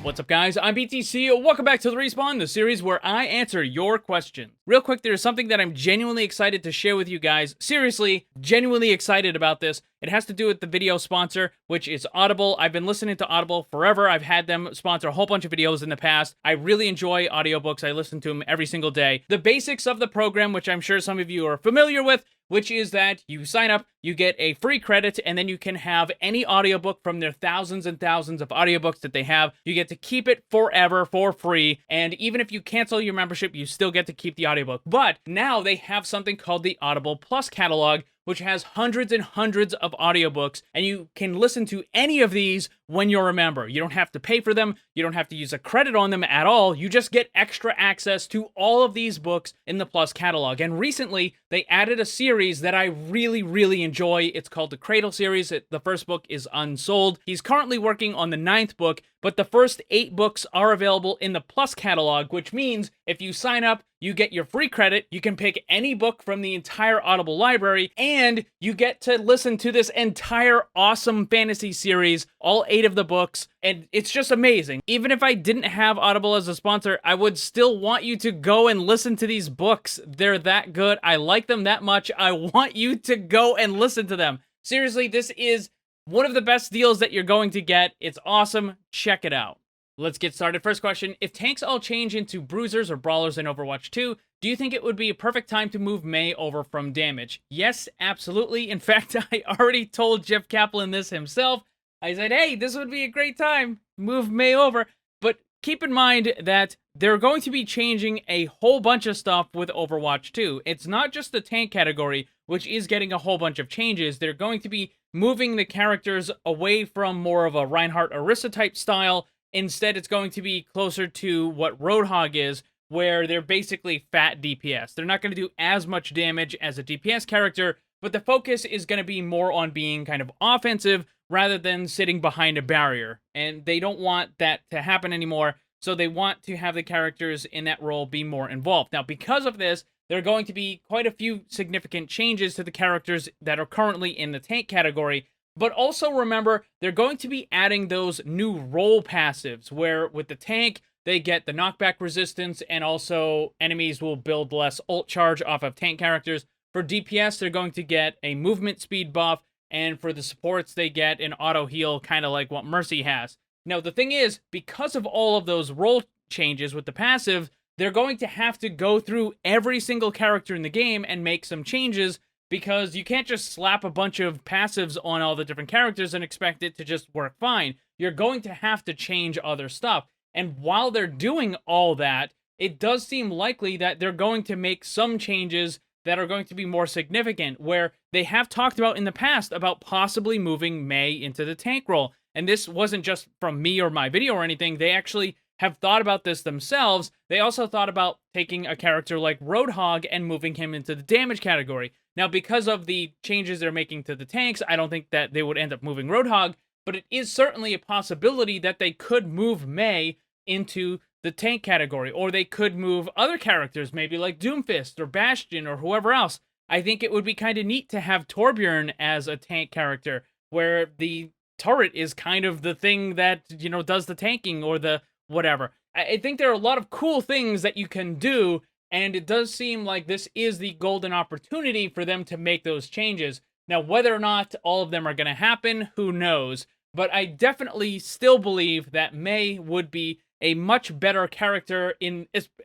What's up, guys? I'm BTC. Welcome back to the Respawn, the series where I answer your questions. Real quick, there's something that I'm genuinely excited to share with you guys. Seriously, genuinely excited about this. It has to do with the video sponsor, which is Audible. I've been listening to Audible forever. I've had them sponsor a whole bunch of videos in the past. I really enjoy audiobooks. I listen to them every single day. The basics of the program, which I'm sure some of you are familiar with, which is that you sign up, you get a free credit, and then you can have any audiobook from their thousands and thousands of audiobooks that they have. You get to keep it forever for free, and even if you cancel your membership, you still get to keep the audiobook. But now they have something called the Audible Plus catalog, which has hundreds and hundreds of audiobooks, and you can listen to any of these when you're a member. You don't have to pay for them, you don't have to use a credit on them at all, you just get extra access to all of these books in the Plus catalog. And recently, they added a series that I really enjoy. It's called the Cradle series. The first book is Unsold. He's currently working on the 9th book, but the first 8 books are available in the Plus catalog, which means if you sign up, you get your free credit, you can pick any book from the entire Audible library, and you get to listen to this entire awesome fantasy series, all 8 of the books, and it's just amazing. Even if I didn't have Audible as a sponsor, I would still want you to go and listen to these books. They're that good. I like them that much. I want you to go and listen to them. Seriously, this is one of the best deals that you're going to get. It's awesome. Check it out. Let's get started. First question, if tanks all change into bruisers or brawlers in Overwatch 2, do you think it would be a perfect time to move Mei over from damage? Yes, absolutely. In fact, I already told Jeff Kaplan this himself. I said, hey, this would be a great time. Move Mei over. But keep in mind that they're going to be changing a whole bunch of stuff with Overwatch 2. It's not just the tank category, which is getting a whole bunch of changes. They're going to be moving the characters away from more of a Reinhardt Orisa type style. Instead, it's going to be closer to what Roadhog is, where they're basically fat DPS. They're not going to do as much damage as a DPS character, but the focus is going to be more on being kind of offensive rather than sitting behind a barrier. And they don't want that to happen anymore, so they want to have the characters in that role be more involved. Now, because of this, there are going to be quite a few significant changes to the characters that are currently in the tank category. But also remember, they're going to be adding those new role passives, where with the tank, they get the knockback resistance, and also enemies will build less ult charge off of tank characters. For DPS, they're going to get a movement speed buff, and for the supports, they get an auto heal, kind of like what Mercy has. Now, the thing is, because of all of those role changes with the passive, they're going to have to go through every single character in the game and make some changes, because you can't just slap a bunch of passives on all the different characters and expect it to just work fine. You're going to have to change other stuff. And while they're doing all that, it does seem likely that they're going to make some changes that are going to be more significant, where they have talked about in the past about possibly moving Mei into the tank role. And this wasn't just from me or my video or anything. They actually have thought about this themselves. They also thought about taking a character like Roadhog and moving him into the damage category. Now, because of the changes they're making to the tanks, I don't think that they would end up moving Roadhog, but it is certainly a possibility that they could move Mei into the tank category, or they could move other characters, maybe like Doomfist or Bastion or whoever else. I think it would be kind of neat to have Torbjorn as a tank character, where the turret is kind of the thing that, you know, does the tanking or the whatever. I think there are a lot of cool things that you can do, and it does seem like this is the golden opportunity for them to make those changes. Now, whether or not all of them are going to happen, who knows? But I definitely still believe that Mei would be a much better character,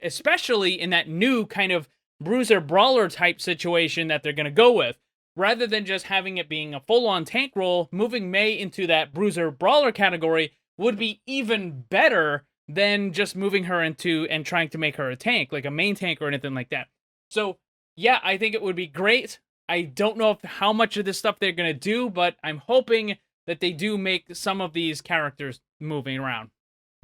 especially in that new kind of bruiser-brawler type situation that they're going to go with. Rather than just having it being a full-on tank role, moving Mei into that bruiser-brawler category would be even better than just moving her into and trying to make her a tank, like a main tank or anything like that. So, yeah, I think it would be great. I don't know how much of this stuff they're going to do, but I'm hoping that they do make some of these characters moving around.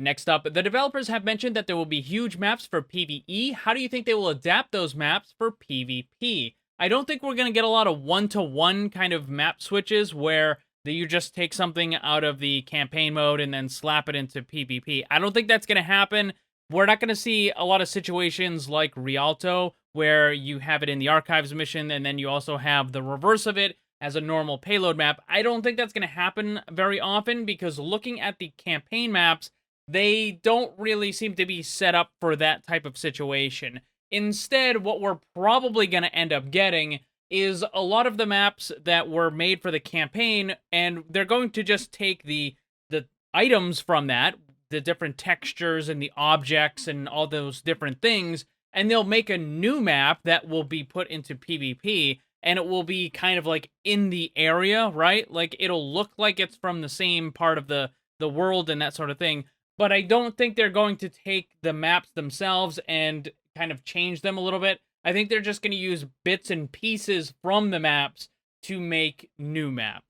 Next up, the developers have mentioned that there will be huge maps for PvE. How do you think they will adapt those maps for PvP? I don't think we're going to get a lot of one-to-one kind of map switches where you just take something out of the campaign mode and then slap it into PvP. I don't think that's going to happen. We're not going to see a lot of situations like Rialto, where you have it in the Archives mission, and then you also have the reverse of it as a normal payload map. I don't think that's going to happen very often, because looking at the campaign maps, they don't really seem to be set up for that type of situation. Instead, what we're probably going to end up getting is a lot of the maps that were made for the campaign, and they're going to just take the items from that, the different textures and the objects and all those different things, and they'll make a new map that will be put into PvP, and it will be kind of like in the area, right? Like it'll look like it's from the same part of the world and that sort of thing. But I don't think they're going to take the maps themselves and kind of change them a little bit. I think they're just going to use bits and pieces from the maps to make new maps.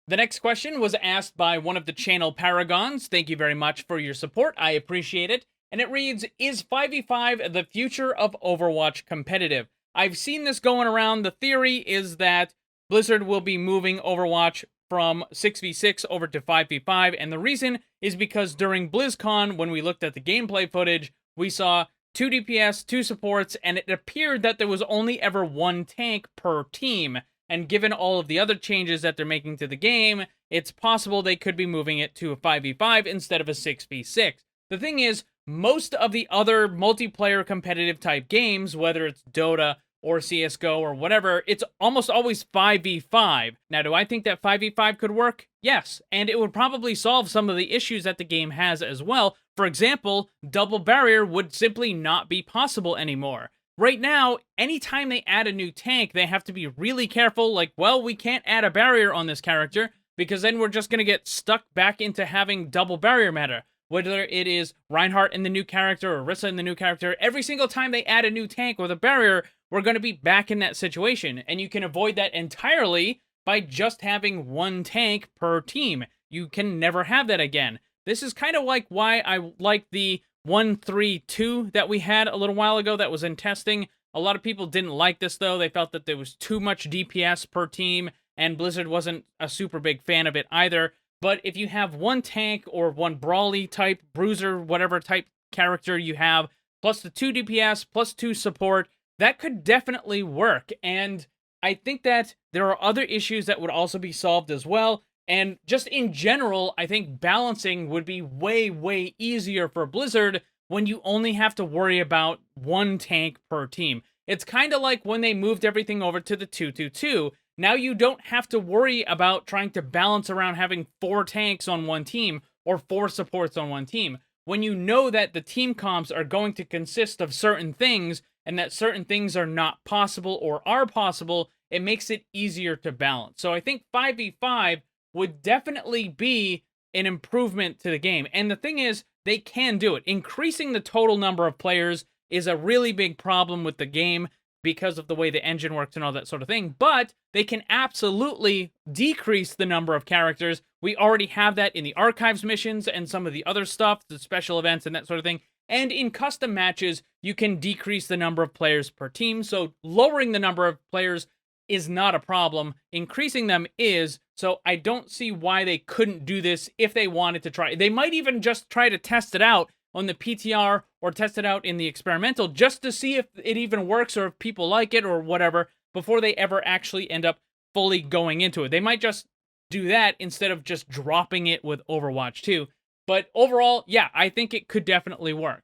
The next question was asked by one of the channel Paragons. Thank you very much for your support. I appreciate it. And it reads, is 5v5 the future of Overwatch competitive? I've seen this going around. The theory is that Blizzard will be moving Overwatch from 6v6 over to 5v5, and the reason is because during BlizzCon, when we looked at the gameplay footage, we saw 2 DPS, 2 supports, and it appeared that there was only ever 1 tank per team. And given all of the other changes that they're making to the game, it's possible they could be moving it to a 5v5 instead of a 6v6. The thing is, most of the other multiplayer competitive type games, whether it's Dota or CSGO or whatever, it's almost always 5v5. Now, do I think that 5v5 could work? Yes, and it would probably solve some of the issues that the game has as well. For example, double barrier would simply not be possible anymore. Right now, anytime they add a new tank, they have to be really careful, like, well, we can't add a barrier on this character, because then we're just going to get stuck back into having double barrier meta. Whether it is Reinhardt in the new character or Orisa in the new character, every single time they add a new tank with a barrier, we're going to be back in that situation. And you can avoid that entirely by just having 1 tank per team. You can never have that again. This is kind of like why I like the 1-3-2 that we had a little while ago that was in testing. A lot of people didn't like this, though. They felt that there was too much DPS per team, and Blizzard wasn't a super big fan of it either. But if you have 1 tank or 1 brawly type, bruiser, whatever type character you have, plus the 2 DPS, plus 2 support, that could definitely work. And I think that there are other issues that would also be solved as well. And just in general, I think balancing would be way, way easier for Blizzard when you only have to worry about 1 tank per team. It's kind of like when they moved everything over to the 2-2-2. Now you don't have to worry about trying to balance around having 4 tanks on 1 team or 4 supports on 1 team. When you know that the team comps are going to consist of certain things and that certain things are not possible or are possible, it makes it easier to balance. So I think 5v5 would definitely be an improvement to the game. And the thing is, they can do it. Increasing the total number of players is a really big problem with the game because of the way the engine works and all that sort of thing. But they can absolutely decrease the number of characters. We already have that in the archives missions and some of the other stuff, the special events and that sort of thing. And in custom matches, you can decrease the number of players per team. So lowering the number of players is not a problem. Increasing them is. So I don't see why they couldn't do this if they wanted to try. They might even just try to test it out on the PTR or test it out in the experimental just to see if it even works or if people like it or whatever before they ever actually end up fully going into it. They might just do that instead of just dropping it with Overwatch 2. But overall, yeah, I think it could definitely work.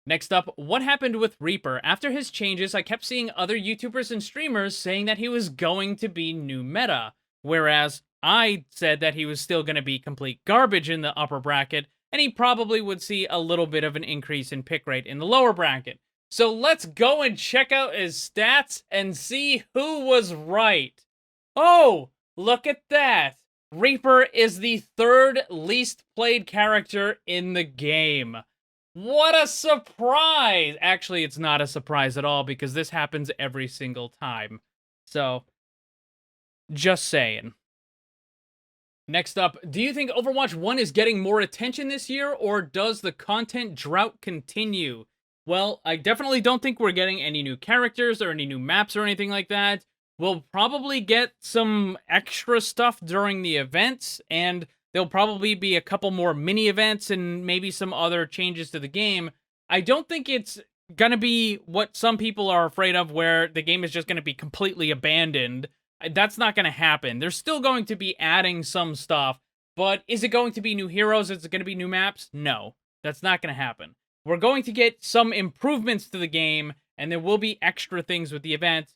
Next up, what happened with Reaper? After his changes, I kept seeing other YouTubers and streamers saying that he was going to be new meta, whereas I said that he was still going to be complete garbage in the upper bracket, and he probably would see a little bit of an increase in pick rate in the lower bracket. So let's go and check out his stats and see who was right. Oh, look at that. Reaper is the 3rd least played character in the game. What a surprise! Actually, it's not a surprise at all because this happens every single time. So, just saying. Next up, do you think Overwatch 1 is getting more attention this year, or does the content drought continue? Well, I definitely don't think we're getting any new characters or any new maps or anything like that. We'll probably get some extra stuff during the events, and there'll probably be a couple more mini events and maybe some other changes to the game. I don't think it's gonna be what some people are afraid of, where the game is just gonna be completely abandoned. That's not gonna happen. They're still going to be adding some stuff, But is it going to be new heroes? Is it going to be new maps? No, that's not going to happen. We're going to get some improvements to the game, and there will be extra things with the event,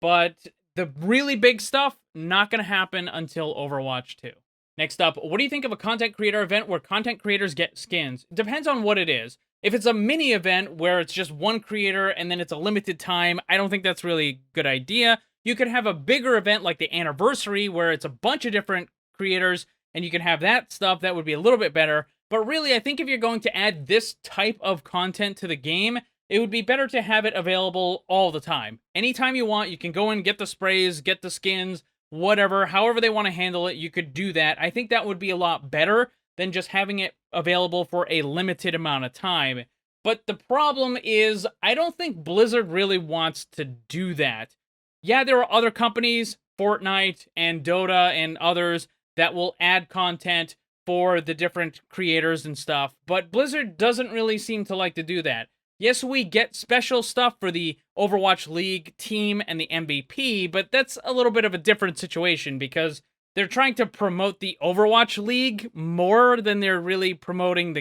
but the really big stuff, not going to happen until Overwatch 2. Next up, what do you think of a content creator event where content creators get skins? Depends on what it is. If it's a mini event where it's just one creator and then it's a limited time, I don't think that's really a good idea. You could have a bigger event like the anniversary where it's a bunch of different creators and you can have that stuff. That would be a little bit better. But really, I think if you're going to add this type of content to the game, it would be better to have it available all the time. Anytime you want, you can go in, get the sprays, get the skins, whatever, however they want to handle it, you could do that. I think that would be a lot better than just having it available for a limited amount of time. But the problem is, I don't think Blizzard really wants to do that. Yeah, there are other companies, Fortnite and Dota and others, that will add content for the different creators and stuff, but Blizzard doesn't really seem to like to do that. Yes, we get special stuff for the Overwatch League team and the MVP, but that's a little bit of a different situation because they're trying to promote the Overwatch League more than they're really promoting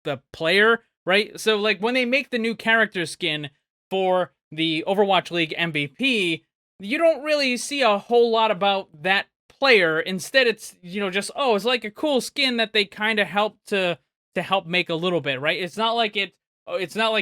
the player, right? So, like, when they make the new character skin for the Overwatch League MVP, you don't really see a whole lot about that player. Instead, it's, just, oh, it's like a cool skin that they kind of help to help make a little bit, right? It's not like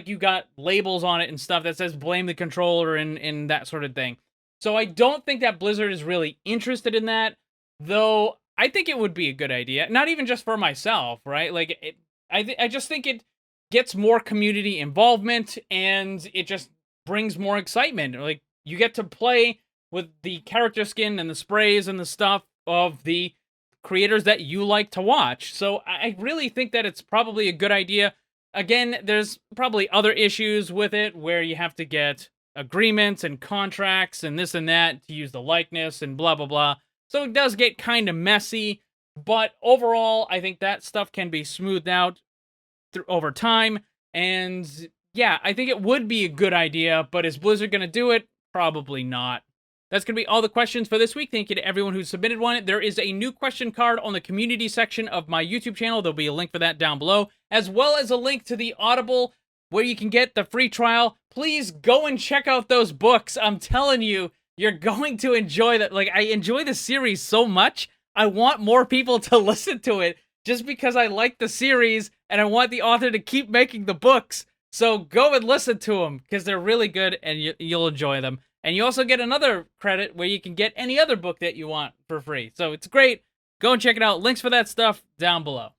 you got labels on it and stuff that says blame the controller and that sort of thing. So I don't think that Blizzard is really interested in that, though I think it would be a good idea. Not even just for myself, right? Like, I just think it gets more community involvement and it just brings more excitement. Like, you get to play with the character skin and the sprays and the stuff of the creators that you like to watch. So I really think that it's probably a good idea. Again, there's probably other issues with it where you have to get agreements and contracts and this and that to use the likeness and blah, blah, blah. So it does get kind of messy, but overall, I think that stuff can be smoothed out over time. And yeah, I think it would be a good idea, but is Blizzard going to do it? Probably not. That's going to be all the questions for this week. Thank you to everyone who submitted one. There is a new question card on the community section of my YouTube channel. There'll be a link for that down below, as well as a link to the Audible where you can get the free trial. Please go and check out those books. I'm telling you, you're going to enjoy that. Like, I enjoy the series so much. I want more people to listen to it just because I like the series and I want the author to keep making the books. So go and listen to them because they're really good and you'll enjoy them. And you also get another credit where you can get any other book that you want for free. So it's great. Go and check it out. Links for that stuff down below.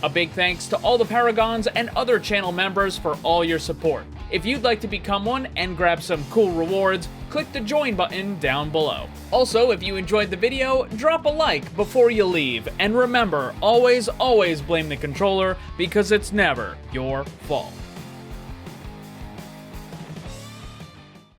A big thanks to all the Paragons and other channel members for all your support. If you'd like to become one and grab some cool rewards, click the join button down below. Also, if you enjoyed the video, drop a like before you leave. And remember, always blame the controller because it's never your fault.